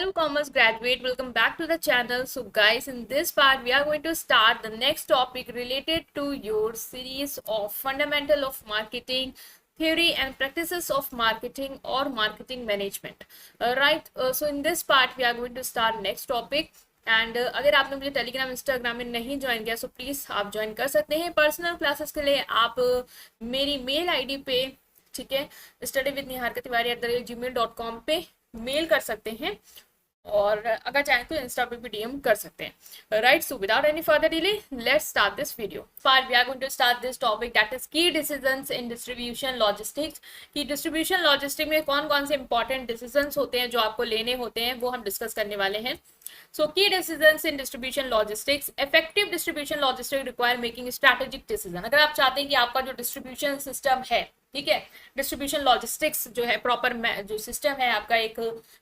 Hello commerce graduate, welcome back to the channel. So guys, in this part we are going to start the next topic related to your series of fundamental of marketing theory and practices of marketing or marketing management. Right, so in this part we are going to start next topic. And अगर आपने मुझे Telegram Instagram में नहीं join किया so please आप join कर सकते हैं पर्सनल क्लासेस के लिए आप मेरी मेल आईडी पे, ठीक है, study.with.niharkatiwari@gmail.com पे मेल कर सकते हैं और अगर चाहें तो इंस्टा पे भी डीएम कर सकते हैं. Right, so without any further delay let's start this video. For we are going to start this topic that is key decisions in distribution logistics. कि डिस्ट्रीब्यूशन लॉजिस्टिक में कौन कौन से इंपॉर्टेंट डिसीजंस होते हैं जो आपको लेने होते हैं वो हम डिस्कस करने वाले हैं. So key decisions in distribution logistics. Effective distribution logistics require making strategic decision. अगर आप चाहते हैं कि आपका जो डिस्ट्रीब्यूशन सिस्टम है, ठीक है, डिस्ट्रीब्यूशन लॉजिस्टिक्स जो है प्रॉपर जो सिस्टम है आपका एक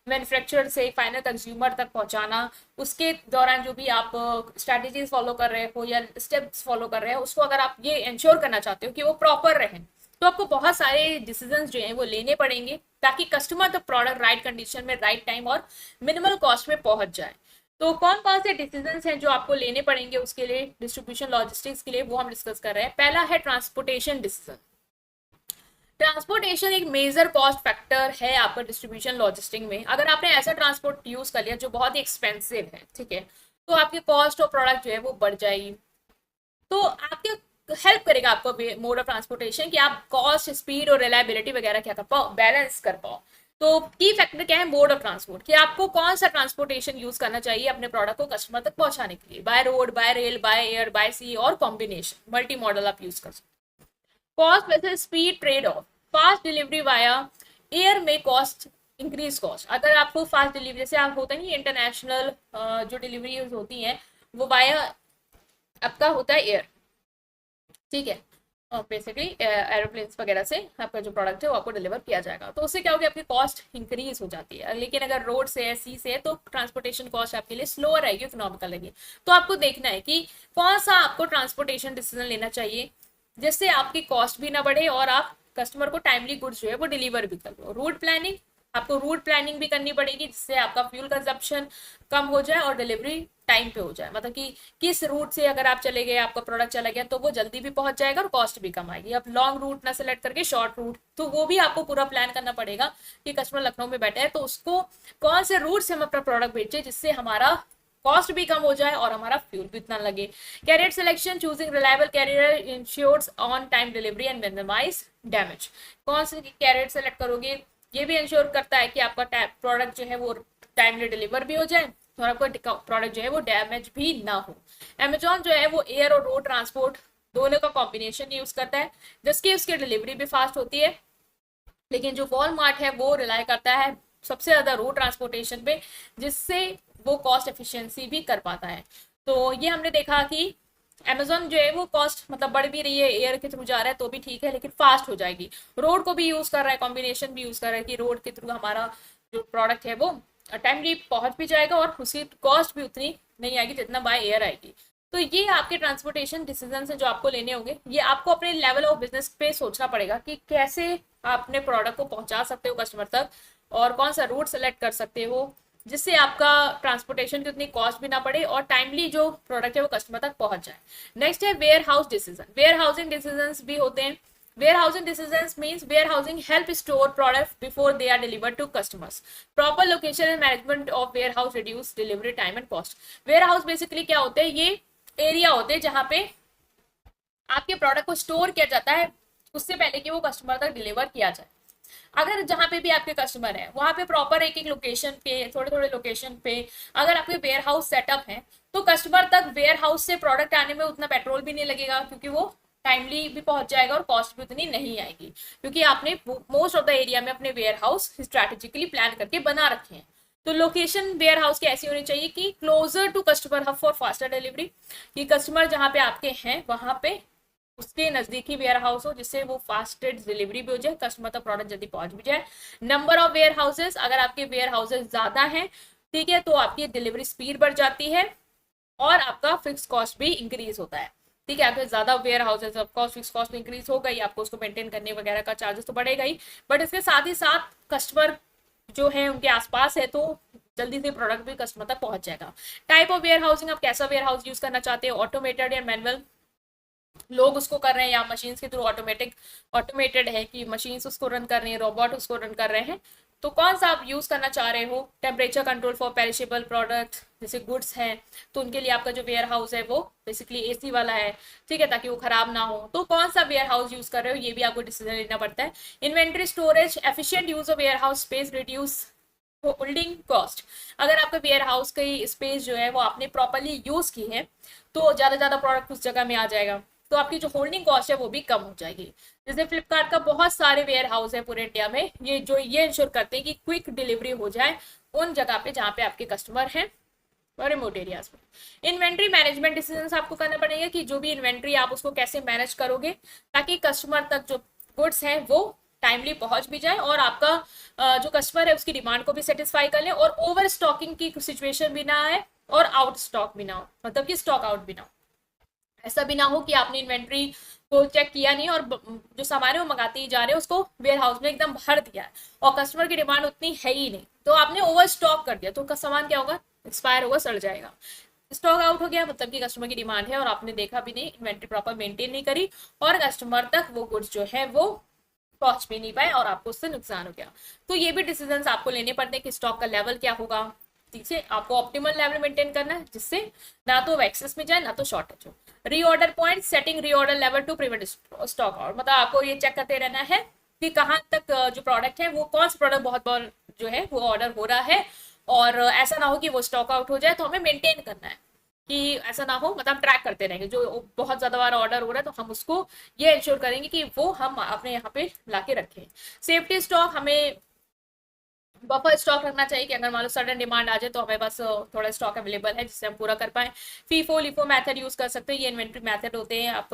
मैन्युफैक्चरर से फाइनल कंज्यूमर तक पहुंचाना, उसके दौरान जो भी आप स्ट्रैटेजीज फॉलो कर रहे हो या स्टेप्स फॉलो कर रहे हो उसको अगर आप ये इंश्योर करना चाहते हो कि वो प्रॉपर रहे तो आपको बहुत सारे डिसीजंस जो हैं वो लेने पड़ेंगे ताकि कस्टमर तक प्रोडक्ट राइट कंडीशन में राइट टाइम और मिनिमल कॉस्ट में पहुंच जाए. तो कौन कौन से डिसीजंस हैं जो आपको लेने पड़ेंगे उसके लिए डिस्ट्रीब्यूशन लॉजिस्टिक्स के लिए वो हम डिस्कस कर रहे हैं. पहला है ट्रांसपोर्टेशन डिसीजन. ट्रांसपोर्टेशन एक मेजर कॉस्ट फैक्टर है आपका डिस्ट्रीब्यूशन लॉजिस्टिक में. अगर आपने ऐसा ट्रांसपोर्ट यूज कर लिया जो बहुत ही एक्सपेंसिव है, ठीक है, तो आपकी कॉस्ट ऑफ प्रोडक्ट जो है वो बढ़ जाएगी. तो आपके हेल्प करेगा आपको मोड ऑफ ट्रांसपोर्टेशन कि आप कॉस्ट, स्पीड और रिलायबिलिटी वगैरह क्या कर पाओ, बैलेंस कर पाओ. तो की फैक्टर क्या है, मोड ऑफ ट्रांसपोर्ट, कि आपको कौन सा ट्रांसपोर्टेशन यूज करना चाहिए अपने प्रोडक्ट को कस्टमर तक पहुंचाने के लिए, by road, by rail, by air, by sea और कॉम्बिनेशन मल्टी मॉडल आप यूज कर सकते हैं. Cost versus speed trade off. Fast delivery via air में कॉस्ट इंक्रीज कॉस्ट. अगर आपको फास्ट डिलीवरी जैसे आप होता नहीं इंटरनेशनल जो डिलीवरी होती है वो वाया आपका होता है एयर, ठीक है, और बेसिकली एरोप्लेन्स वगैरह से आपका जो प्रोडक्ट है वो आपको डिलीवर किया जाएगा. तो उससे क्या होगा, आपकी कॉस्ट इंक्रीज हो जाती है. लेकिन अगर रोड से है, सी से है, तो ट्रांसपोर्टेशन कॉस्ट आपके लिए स्लोअर रहेगी, इकोनॉमिकल रहेगी. तो आपको देखना है कि कौन सा आपको ट्रांसपोर्टेशन डिसीजन लेना चाहिए जिससे आपकी कॉस्ट भी ना बढ़े और आप कस्टमर को टाइमली गुड्स जो है वो डिलीवर भी कर दो. रूट प्लानिंग, आपको रूट प्लानिंग भी करनी पड़ेगी जिससे आपका फ्यूल कंजप्शन कम हो जाए और डिलीवरी टाइम पे हो जाए. मतलब कि किस रूट से अगर आप चले गए, आपका प्रोडक्ट चला गया तो वो जल्दी भी पहुंच जाएगा और कॉस्ट भी कम आएगी. अब लॉन्ग रूट ना सेलेक्ट करके शॉर्ट रूट, तो वो भी आपको पूरा प्लान करना पड़ेगा कि कस्टमर लखनऊ में बैठा है तो उसको कौन से रूट से हम अपना प्रोडक्ट बेचे जिससे हमारा कॉस्ट भी कम हो जाए और हमारा फ्यूल भी इतना लगे. Carrier selection, choosing reliable carrier ensures on time delivery and minimize damage. कौन से कैरियर सेलेक्ट करोगे ये भी इंश्योर करता है कि आपका प्रोडक्ट जो है वो टाइमली डिलीवर भी हो जाए और आपका प्रोडक्ट जो है वो डैमेज भी ना हो. अमेजॉन जो है वो एयर और रोड ट्रांसपोर्ट दोनों का कॉम्बिनेशन यूज करता है जिसकी उसकी डिलीवरी भी फास्ट होती है. लेकिन जो वॉलमार्ट है वो रिलाई करता है सबसे ज्यादा रोड ट्रांसपोर्टेशन पे जिससे वो कॉस्ट एफिशिएंसी भी कर पाता है. तो ये हमने देखा कि अमेजोन जो है वो कॉस्ट मतलब बढ़ भी रही है, एयर के थ्रू जा रहा है तो भी ठीक है लेकिन फास्ट हो जाएगी. रोड को भी यूज कर रहा है, कॉम्बिनेशन भी यूज कर रहा है कि रोड के थ्रू हमारा जो प्रोडक्ट है वो टाइमली पहुंच भी जाएगा और उसकी कॉस्ट भी उतनी नहीं आएगी जितना बाय एयर आएगी. तो ये आपके ट्रांसपोर्टेशन डिसीजन है जो आपको लेने होंगे. ये आपको अपने लेवल ऑफ बिजनेस पे सोचना पड़ेगा कि कैसे आप अपने प्रोडक्ट को पहुंचा सकते हो कस्टमर तक और कौन सा रूट सेलेक्ट कर सकते हो जिससे आपका ट्रांसपोर्टेशन की उतनी कॉस्ट भी ना पड़े और टाइमली जो प्रोडक्ट है वो कस्टमर तक पहुंच जाए. नेक्स्ट है warehouse decision. Warehousing decision भी होते हैं. Warehousing decisions means warehousing help store products before they are delivered to customers. Proper location and management of warehouse reduce delivery time and cost. Warehouse basically क्या होते हैं, ये area होते हैं जहाँ पे आपके प्रोडक्ट को स्टोर किया जाता है उससे पहले कि वो कस्टमर तक डिलीवर किया जाए. अगर जहाँ पे भी आपके कस्टमर है वहां पे प्रॉपर एक एक लोकेशन पे, थोड़े थोड़े लोकेशन पे अगर आपके वेयर हाउस सेटअप है तो कस्टमर तक वेयर हाउस से प्रोडक्ट आने में उतना पेट्रोल भी नहीं लगेगा क्योंकि वो टाइमली भी पहुंच जाएगा और कॉस्ट भी उतनी नहीं आएगी क्योंकि आपने मोस्ट ऑफ द एरिया में अपने वेयर हाउस स्ट्रैटेजिकली प्लान करके बना रखे हैं. तो लोकेशन वेयर हाउस की ऐसी होनी चाहिए कि closer to customer hub for faster delivery, कि कस्टमर जहाँ पे आपके हैं वहां पे उसके नजदीकी वेयर हाउस हो जिससे वो फास्टेड डिलीवरी भी हो जाए, कस्टमर तक प्रोडक्ट जल्दी पहुंच भी जाए. नंबर ऑफ वेयर हाउसेस, अगर आपके वेयर हाउसेस ज्यादा हैं, ठीक है, तो आपकी डिलीवरी स्पीड बढ़ जाती है और आपका फिक्स कॉस्ट भी इंक्रीज होता है. ठीक है, आपके ज्यादा warehouses of course fix cost increase हो गई, आपको उसको मेंटेन करने वगैरह का चार्जेस तो बढ़ेगा ही, बट इसके साथ ही साथ कस्टमर जो है उनके आसपास है तो जल्दी से प्रोडक्ट भी कस्टमर तक पहुंच जाएगा। टाइप ऑफ वेयर हाउसिंग, आप कैसा वेयर हाउस यूज करना चाहते हो, ऑटोमेटेड या मैनुअल, लोग उसको कर रहे हैं या मशीन्स के थ्रू ऑटोमेटेड है कि मशीन्स उसको रन कर रही है, रोबोट उसको रन कर रहे हैं, तो कौन सा आप यूज करना चाह रहे हो। Temperature control for perishable products, जैसे गुड्स हैं तो उनके लिए आपका जो वेयर हाउस है वो बेसिकली एसी वाला है, ठीक है, ताकि वो खराब ना हो। तो कौन सा वेयर हाउस यूज कर रहे हो ये भी आपको डिसीजन लेना पड़ता है। Inventory storage, efficient use of warehouse space, reduce holding cost, अगर आपका वेयर हाउस की स्पेस जो है वो आपने प्रॉपरली यूज की है तो ज्यादा प्रोडक्ट उस जगह में आ जाएगा, तो आपकी जो होल्डिंग कॉस्ट है वो भी कम हो जाएगी। जैसे फ्लिपकार्ट का बहुत सारे वेयर हाउस है पूरे इंडिया में, ये इंश्योर करते हैं कि क्विक डिलीवरी हो जाए उन जगह पे जहाँ पे आपके कस्टमर हैं और रिमोट एरियाज में। इन्वेंट्री मैनेजमेंट डिसीजन आपको करना पड़ेगा कि जो भी इन्वेंट्री आप उसको कैसे मैनेज करोगे ताकि कस्टमर तक जो गुड्स हैं वो टाइमली पहुंच भी जाए और आपका जो कस्टमर है उसकी डिमांड को भी सेटिस्फाई कर ले और ओवर स्टॉकिंग की सिचुएशन भी ना आए और आउट स्टॉक भी ना हो, मतलब कि स्टॉक आउट भी ना हो। ऐसा भी ना हो कि आपने इन्वेंट्री को चेक किया नहीं और जो सामान है वो मंगाते ही जा रहे हैं, उसको वेयर हाउस में एकदम भर दिया है और कस्टमर की डिमांड उतनी है ही नहीं, तो आपने ओवर स्टॉक कर दिया, तो उसका सामान क्या होगा, एक्सपायर होगा, सड़ जाएगा। स्टॉक आउट हो गया मतलब कि कस्टमर की डिमांड है और आपने देखा भी नहीं, इन्वेंट्री प्रॉपर मेंटेन नहीं करी और कस्टमर तक वो गुड्स जो है वो पहुंच भी नहीं पाए और आपको उससे नुकसान हो गया। तो ये भी डिसीजंस आपको लेने पड़ते हैं कि स्टॉक का लेवल क्या होगा, ठीक है, आपको ऑप्टिमल लेवल मेंटेन करना है जिससे ना तो एक्सेस में जाए ना तो शॉर्टेज हो। Reorder point, setting reorder level to prevent stock out, मतलब आपको ये चेक करते रहना है कि कहाँ तक जो प्रोडक्ट है वो कौन सा प्रोडक्ट बहुत बहुत जो है वो ऑर्डर हो रहा है और ऐसा ना हो कि वो स्टॉक आउट हो जाए, तो हमें मेंटेन करना है कि ऐसा ना हो, मतलब ट्रैक करते रहेंगे जो बहुत ज्यादा बार ऑर्डर हो रहा है तो हम उसको ये इंश्योर करेंगे कि वो हम अपने यहाँ पे लाके रखें। सेफ्टी स्टॉक, हमें बफर स्टॉक रखना चाहिए कि अगर मान लो सडन डिमांड आ जाए तो हमें पास थोड़ा स्टॉक अवेलेबल है जिससे हम पूरा कर पाए। फीफो लिफो मेथड यूज कर सकते हैं, ये इन्वेंट्री मेथड होते हैं, आप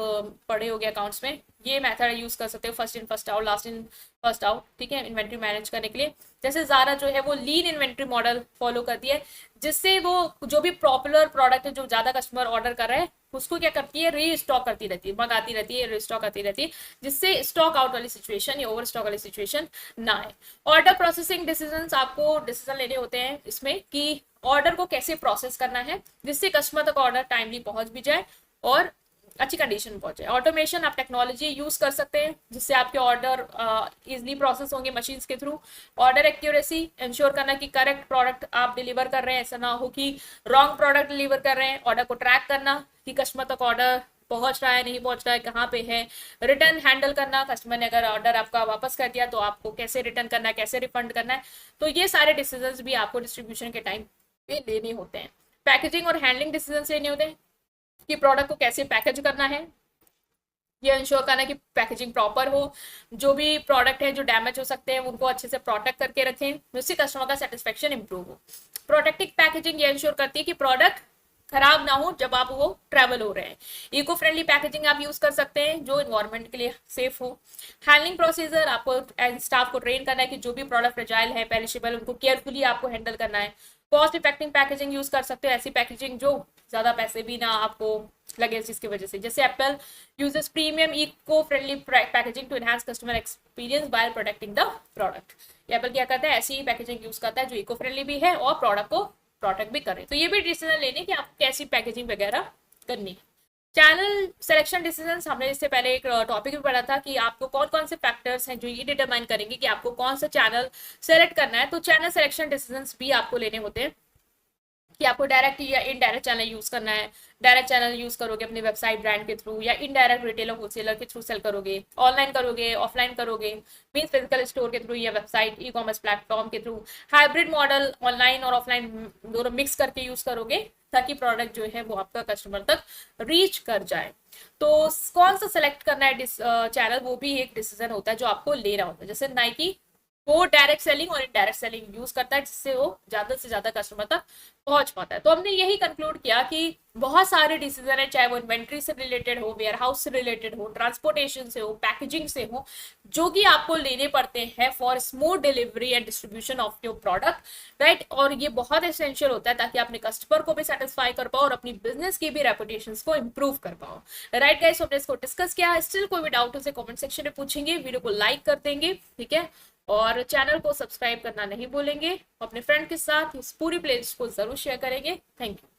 पढ़े हो गए अकाउंट्स में, ये मेथड यूज कर सकते हो, first in first out, last in first out, ठीक है, इन्वेंट्री मैनेज करने के लिए। जैसे ज़ारा जो है वो लीन इन्वेंट्री मॉडल फॉलो करती है जिससे वो जो भी पॉपुलर प्रोडक्ट है जो ज़्यादा कस्टमर ऑर्डर कर रहे हैं उसको क्या करती है, री स्टॉक करती रहती है, मंगाती रहती है, रीस्टॉक करती रहती है जिससे स्टॉक आउट वाली सिचुएशन या ओवर स्टॉक वाली सिचुएशन ना आए। ऑर्डर प्रोसेसिंग डिसीजंस, आपको डिसीजन लेने होते हैं इसमें कि ऑर्डर को कैसे प्रोसेस करना है जिससे कस्टमर तक ऑर्डर टाइमली पहुंच भी जाए और अच्छी कंडीशन में पहुंचे। ऑटोमेशन, आप टेक्नोलॉजी यूज कर सकते हैं जिससे आपके ऑर्डर इजिली प्रोसेस होंगे मशीन्स के थ्रू। ऑर्डर एक्यूरेसी, इंश्योर करना कि करेक्ट प्रोडक्ट आप डिलीवर कर रहे हैं, ऐसा ना हो कि रॉन्ग प्रोडक्ट डिलीवर कर रहे हैं। ऑर्डर को ट्रैक करना कि कस्टमर तक ऑर्डर पहुंच रहा है नहीं पहुंच रहा है, कहाँ पे है। रिटर्न हैंडल करना, कस्टमर ने अगर ऑर्डर आपका वापस कर दिया तो आपको कैसे रिटर्न करना है, कैसे रिफंड करना है, तो ये सारे डिसीजंस भी आपको डिस्ट्रीब्यूशन के टाइम पे लेने होते हैं। पैकेजिंग और हैंडलिंग डिसीजन लेने होते हैं कि प्रोडक्ट को कैसे पैकेज करना है, ये इंश्योर करना है कि पैकेजिंग प्रॉपर हो, जो भी प्रोडक्ट है जो डैमेज हो सकते हैं उनको अच्छे से प्रोटेक्ट करके रखें जिससे कस्टमर का सेटिस्फेक्शन इंप्रूव हो। प्रोटेक्टिव पैकेजिंग ये इंश्योर करती है कि प्रोडक्ट खराब ना हो जब आप वो ट्रैवल हो रहे हैं। इको फ्रेंडली पैकेजिंग आप यूज कर सकते हैं जो इन्वायरमेंट के लिए सेफ हो। हैंडलिंग प्रोसीजर, आपको एज स्टाफ को ट्रेन करना है कि जो भी प्रोडक्ट फ्रेजाइल है, पेरिशेबल, उनको केयरफुली आपको हैंडल करना है। कॉस्ट इफेक्टिव पैकेजिंग यूज कर सकते हो, ऐसी पैकेजिंग जो ज्यादा पैसे भी ना आपको लगे जिसकी वजह से, जैसे Apple uses premium eco friendly packaging to enhance customer experience by protecting the product. Apple क्या करता है, ऐसी ही पैकेजिंग यूज करता है जो इको फ्रेंडली भी है और प्रोडक्ट को प्रोटेक्ट भी करे। तो ये भी डिसीजन लेने कि आपको कैसी पैकेजिंग वगैरह करनी है। चैनल सिलेक्शन डिसीजन, हमने इससे पहले एक टॉपिक भी पढ़ा था कि आपको कौन कौन से फैक्टर्स हैं जो ये डिटरमाइन करेंगे कि आपको कौन सा चैनल सेलेक्ट करना है। तो चैनल सिलेक्शन डिसीजन भी आपको लेने होते हैं कि आपको डायरेक्ट या इनडायरेक्ट चैनल यूज करना है। डायरेक्ट चैनल यूज करोगे अपनी वेबसाइट ब्रांड के थ्रू, या इनडायरेक्ट रिटेलर होलसेलर के थ्रू सेल करोगे, ऑनलाइन करोगे, ऑफलाइन करोगे, मीन फिजिकल स्टोर के थ्रू या वेबसाइट ई कॉमर्स प्लेटफॉर्म के थ्रू। हाइब्रिड मॉडल, ऑनलाइन और ऑफलाइन दोनों मिक्स करके यूज करोगे ताकि प्रोडक्ट जो है वो आपका कस्टमर तक रीच कर जाए। तो कौन सा सेलेक्ट करना है चैनल, वो भी एक डिसीजन होता है जो आपको लेना होता है। जैसे नाइकी वो डायरेक्ट सेलिंग और इनडायरेक्ट सेलिंग यूज करता है जिससे वो ज्यादा से ज्यादा कस्टमर तक पहुंच पाता है। तो हमने यही कंक्लूड किया कि बहुत सारे डिसीजन है, चाहे वो इन्वेंट्री से रिलेटेड हो, वेयर हाउस से रिलेटेड हो, ट्रांसपोर्टेशन से हो, पैकेजिंग से हो, जो कि आपको लेने पड़ते हैं for smooth delivery and distribution of your product, right. और ये बहुत एसेंशियल होता है ताकि अपने कस्टमर को भी सेटिस्फाई कर पाओ और अपनी बिजनेस की भी रेपुटेशन को इंप्रूव कर पाओ, राइट गाइस। हमने इसको डिस्कस किया। स्टिल कोई भी डाउट उसे कमेंट सेक्शन में पूछेंगे, वीडियो को लाइक कर देंगे, ठीक है। और चैनल को सब्सक्राइब करना नहीं भूलेंगे। अपने फ्रेंड के साथ इस पूरी प्लेलिस्ट को जरूर शेयर करेंगे। Thank you.